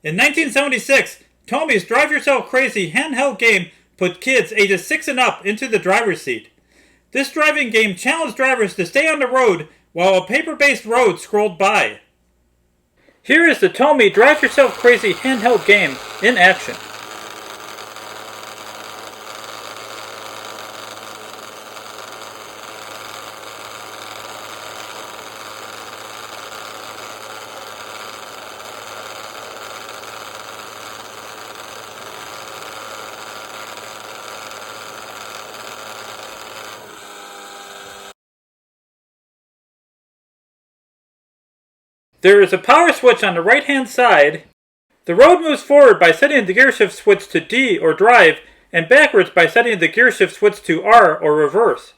In 1976, Tomy's Drive Yourself Crazy handheld game put kids ages 6 and up into the driver's seat. This driving game challenged drivers to stay on the road while a paper-based road scrolled by. Here is the TOMY Drive Yourself Crazy handheld game in action. There is a power switch on the right hand side. The road moves forward by setting the gear shift switch to D or drive, and backwards by setting the gear shift switch to R or reverse.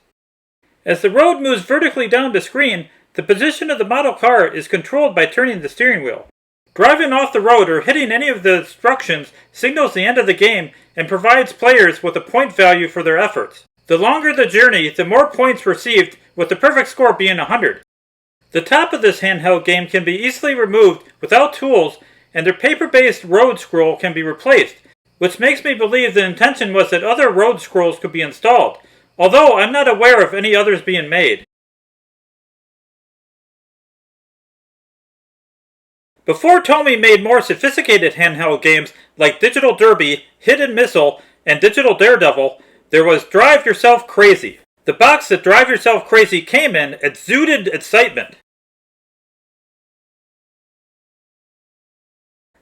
As the road moves vertically down the screen, the position of the model car is controlled by turning the steering wheel. Driving off the road or hitting any of the obstructions signals the end of the game and provides players with a point value for their efforts. The longer the journey, the more points received, with the perfect score being 100. The top of this handheld game can be easily removed without tools, and their paper-based road scroll can be replaced, which makes me believe the intention was that other road scrolls could be installed, although I'm not aware of any others being made. Before TOMY made more sophisticated handheld games like Digital Derby, Hit and Missile, and Digital Daredevil, there was Drive Yourself Crazy. The box that Drive Yourself Crazy came in exuded excitement.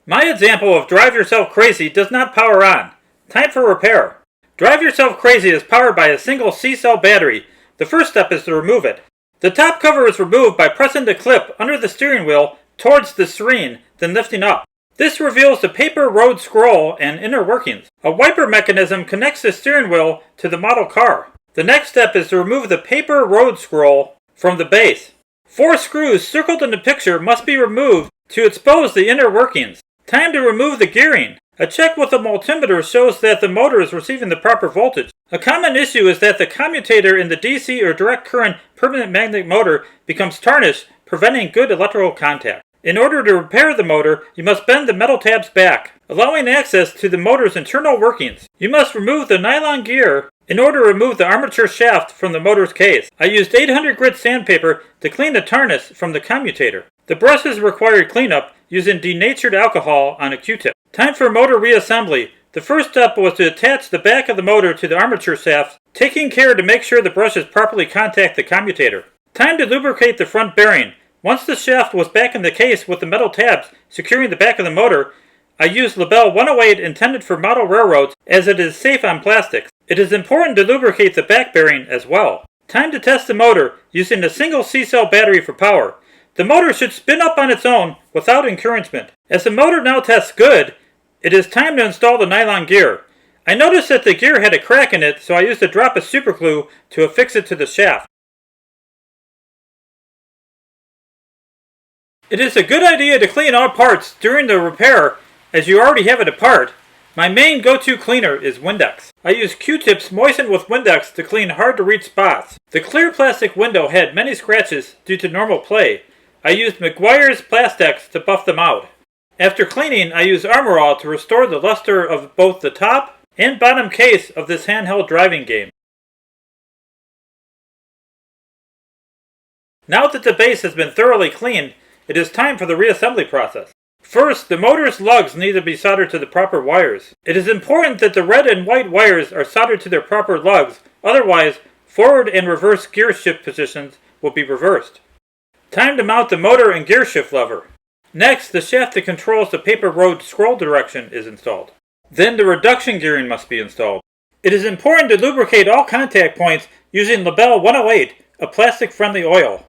My example of Drive Yourself Crazy does not power on. Time for repair. Drive Yourself Crazy is powered by a single C-cell battery. The first step is to remove it. The top cover is removed by pressing the clip under the steering wheel towards the screen, then lifting up. This reveals the paper road scroll and inner workings. A wiper mechanism connects the steering wheel to the model car. The next step is to remove the paper road scroll from the base. 4 screws circled in the picture must be removed to expose the inner workings. Time to remove the gearing. A check with a multimeter shows that the motor is receiving the proper voltage. A common issue is that the commutator in the DC or direct current permanent magnetic motor becomes tarnished, preventing good electrical contact. In order to repair the motor, you must bend the metal tabs back, allowing access to the motor's internal workings. You must remove the nylon gear in order to remove the armature shaft from the motor's case. I used 800 grit sandpaper to clean the tarnish from the commutator. The brushes required cleanup using denatured alcohol on a Q-tip. Time for motor reassembly. The first step was to attach the back of the motor to the armature shaft, taking care to make sure the brushes properly contact the commutator. Time to lubricate the front bearing. Once the shaft was back in the case with the metal tabs securing the back of the motor, I used Labelle 108 intended for model railroads as it is safe on plastics. It is important to lubricate the back bearing as well. Time to test the motor using a single C-cell battery for power. The motor should spin up on its own without encouragement. As the motor now tests good, it is time to install the nylon gear. I noticed that the gear had a crack in it, so I used a drop of superglue to affix it to the shaft. It is a good idea to clean all parts during the repair, as you already have it apart. My main go-to cleaner is Windex. I use Q-tips moistened with Windex to clean hard-to-reach spots. The clear plastic window had many scratches due to normal play. I used McGuire's Plastex to buff them out. After cleaning, I use Armor All to restore the luster of both the top and bottom case of this handheld driving game. Now that the base has been thoroughly cleaned, it is time for the reassembly process. First, the motor's lugs need to be soldered to the proper wires. It is important that the red and white wires are soldered to their proper lugs, otherwise, forward and reverse gear shift positions will be reversed. Time to mount the motor and gear shift lever. Next, the shaft that controls the paper road scroll direction is installed. Then the reduction gearing must be installed. It is important to lubricate all contact points using Labelle 108, a plastic-friendly oil.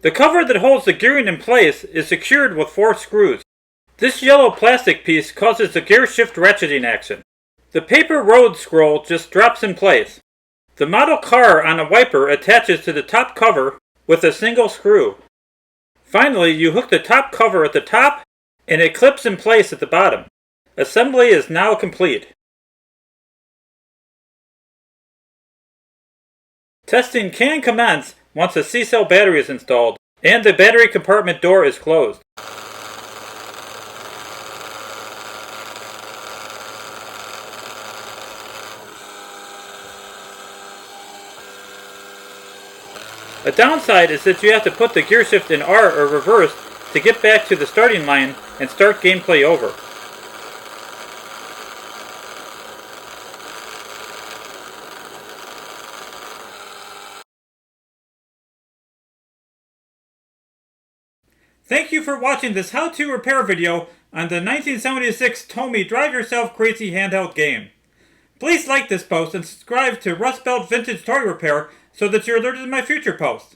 The cover that holds the gearing in place is secured with 4 screws. This yellow plastic piece causes the gear shift ratcheting action. The paper road scroll just drops in place. The model car on a wiper attaches to the top cover with a single screw. Finally, you hook the top cover at the top and it clips in place at the bottom. Assembly is now complete. Testing can commence once a C-cell battery is installed and the battery compartment door is closed. A downside is that you have to put the gear shift in R or reverse to get back to the starting line and start gameplay over. Thank you for watching this how-to repair video on the 1976 TOMY Drive Yourself Crazy handheld game. Please like this post and subscribe to Rust Belt Vintage Toy Repair so that you're alerted to my future posts.